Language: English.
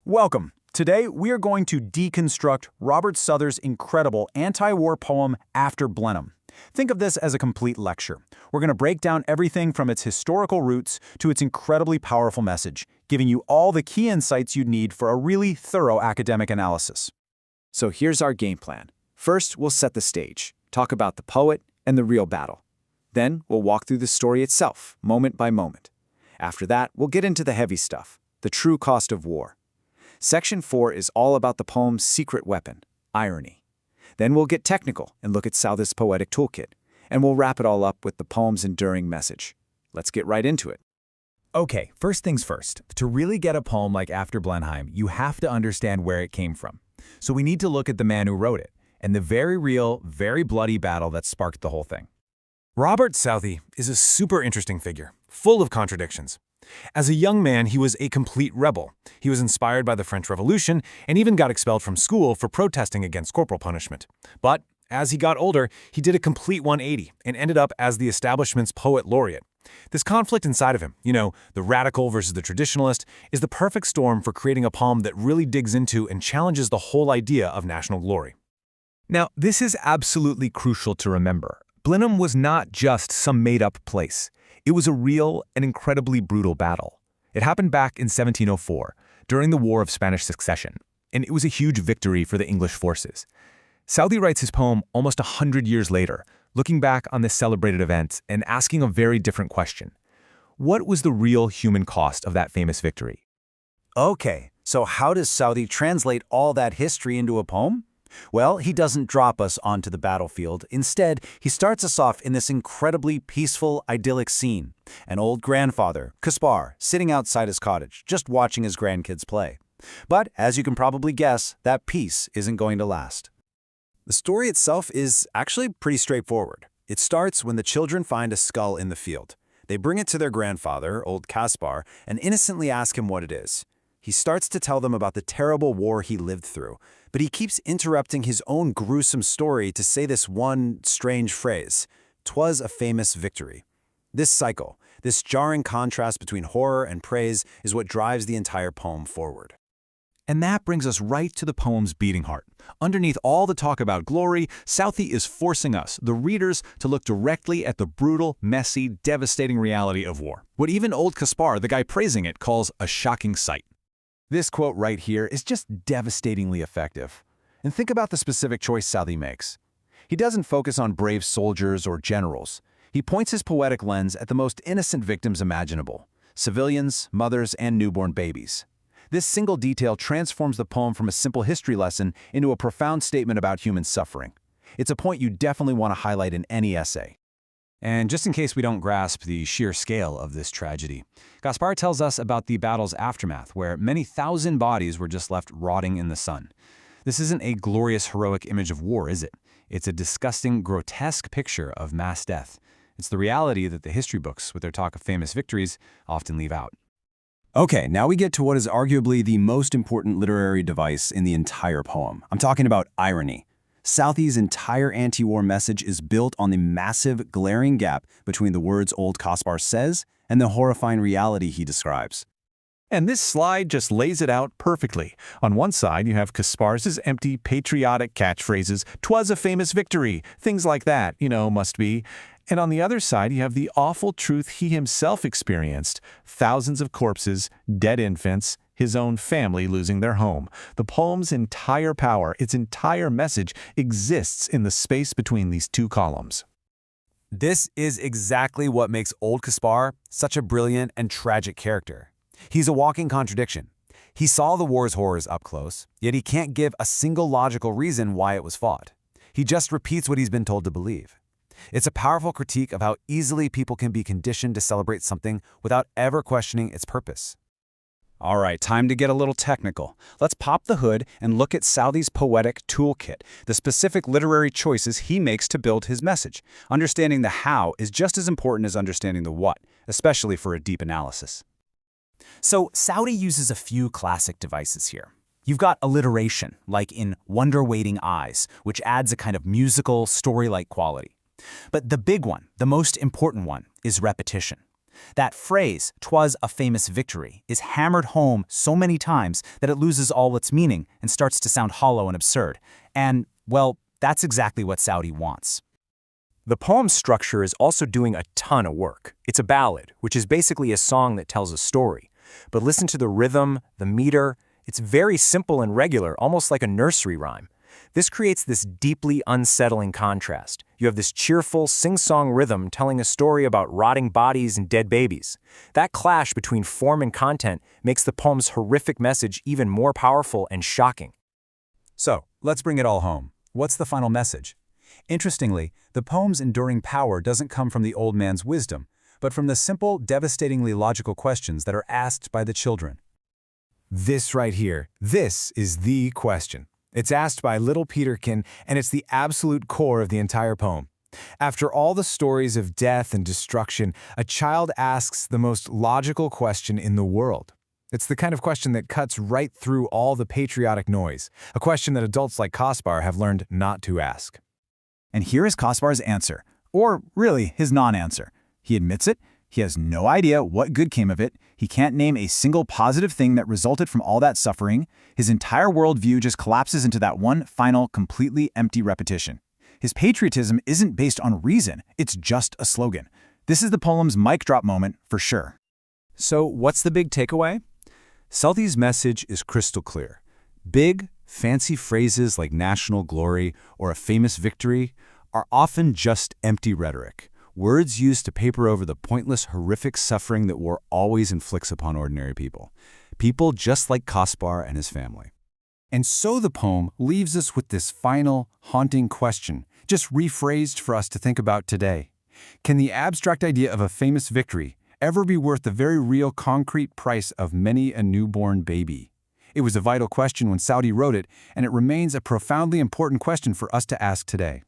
Welcome. Today, we are going to deconstruct Robert Souther's incredible anti-war poem, After Blenheim. Think of this as a complete lecture. We're going to break down everything from its historical roots to its incredibly powerful message, giving you all the key insights you'd need for a really thorough academic analysis. So here's our game plan. First, we'll set the stage, talk about the poet and the real battle. Then, we'll walk through the story itself, moment by moment. After that, we'll get into the heavy stuff, the true cost of war. Section 4 is all about the poem's secret weapon, irony. Then we'll get technical and look at Souther's poetic toolkit, and we'll wrap it all up with the poem's enduring message. Let's get right into it. Okay, first things first. To really get a poem like After Blenheim, you have to understand where it came from. So we need to look at the man who wrote it, and the very real, very bloody battle that sparked the whole thing. Robert Southey is a super interesting figure, full of contradictions. As a young man, he was a complete rebel. He was inspired by the French Revolution and even got expelled from school for protesting against corporal punishment. But as he got older, he did a complete 180 and ended up as the establishment's poet laureate. This conflict inside of him, the radical versus the traditionalist, is the perfect storm for creating a poem that really digs into and challenges the whole idea of national glory. Now, this is absolutely crucial to remember. Blenheim was not just some made-up place. It was a real and incredibly brutal battle. It happened back in 1704, during the War of Spanish Succession, and it was a huge victory for the English forces. Southey writes his poem almost 100 years later, looking back on this celebrated event and asking a very different question. What was the real human cost of that famous victory? Okay, so how does Southey translate all that history into a poem? Well, he doesn't drop us onto the battlefield. Instead, he starts us off in this incredibly peaceful, idyllic scene. An old grandfather, Caspar, sitting outside his cottage, just watching his grandkids play. But, as you can probably guess, that peace isn't going to last. The story itself is actually pretty straightforward. It starts when the children find a skull in the field. They bring it to their grandfather, old Caspar, and innocently ask him what it is. He starts to tell them about the terrible war he lived through, but he keeps interrupting his own gruesome story to say this one strange phrase, "'Twas a famous victory." This cycle, this jarring contrast between horror and praise, is what drives the entire poem forward. And that brings us right to the poem's beating heart. Underneath all the talk about glory, Southey is forcing us, the readers, to look directly at the brutal, messy, devastating reality of war. What even old Caspar, the guy praising it, calls a shocking sight. This quote right here is just devastatingly effective. And think about the specific choice Southey makes. He doesn't focus on brave soldiers or generals. He points his poetic lens at the most innocent victims imaginable: civilians, mothers, and newborn babies. This single detail transforms the poem from a simple history lesson into a profound statement about human suffering. It's a point you definitely want to highlight in any essay. And just in case we don't grasp the sheer scale of this tragedy, Caspar tells us about the battle's aftermath, where many thousand bodies were just left rotting in the sun. This isn't a glorious, heroic image of war, is it? It's a disgusting, grotesque picture of mass death. It's the reality that the history books, with their talk of famous victories, often leave out. Okay, now we get to what is arguably the most important literary device in the entire poem. I'm talking about irony. Southey's entire anti-war message is built on the massive, glaring gap between the words old Caspar says and the horrifying reality he describes. And this slide just lays it out perfectly. On one side, you have Caspar's empty, patriotic catchphrases, "'Twas a famous victory," things like that, must be. And on the other side, you have the awful truth he himself experienced: thousands of corpses, dead infants, his own family losing their home. The poem's entire power, its entire message, exists in the space between these two columns. This is exactly what makes old Caspar such a brilliant and tragic character. He's a walking contradiction. He saw the war's horrors up close, yet he can't give a single logical reason why it was fought. He just repeats what he's been told to believe. It's a powerful critique of how easily people can be conditioned to celebrate something without ever questioning its purpose. All right, time to get a little technical. Let's pop the hood and look at Southey's poetic toolkit, the specific literary choices he makes to build his message. Understanding the how is just as important as understanding the what, especially for a deep analysis. So Southey uses a few classic devices here. You've got alliteration, like in Wonder Waiting Eyes, which adds a kind of musical, story-like quality. But the big one, the most important one, is repetition. That phrase, "'twas a famous victory," is hammered home so many times that it loses all its meaning and starts to sound hollow and absurd. And, well, that's exactly what Saudi wants. The poem's structure is also doing a ton of work. It's a ballad, which is basically a song that tells a story. But listen to the rhythm, the meter. It's very simple and regular, almost like a nursery rhyme. This creates this deeply unsettling contrast. You have this cheerful, sing-song rhythm telling a story about rotting bodies and dead babies. That clash between form and content makes the poem's horrific message even more powerful and shocking. So, let's bring it all home. What's the final message? Interestingly, the poem's enduring power doesn't come from the old man's wisdom, but from the simple, devastatingly logical questions that are asked by the children. This right here, this is the question. It's asked by little Peterkin, and it's the absolute core of the entire poem. After all the stories of death and destruction, a child asks the most logical question in the world. It's the kind of question that cuts right through all the patriotic noise, a question that adults like Kaspar have learned not to ask. And here is Kaspar's answer, or really his non-answer. He admits it, he has no idea what good came of it, he can't name a single positive thing that resulted from all that suffering, his entire worldview just collapses into that one final, completely empty repetition. His patriotism isn't based on reason, it's just a slogan. This is the poem's mic drop moment for sure. So what's the big takeaway? Southey's message is crystal clear. Big, fancy phrases like national glory or a famous victory are often just empty rhetoric, words used to paper over the pointless, horrific suffering that war always inflicts upon ordinary people. People just like Kaspar and his family. And so the poem leaves us with this final, haunting question, just rephrased for us to think about today. Can the abstract idea of a famous victory ever be worth the very real concrete price of many a newborn baby? It was a vital question when Saudi wrote it, and it remains a profoundly important question for us to ask today.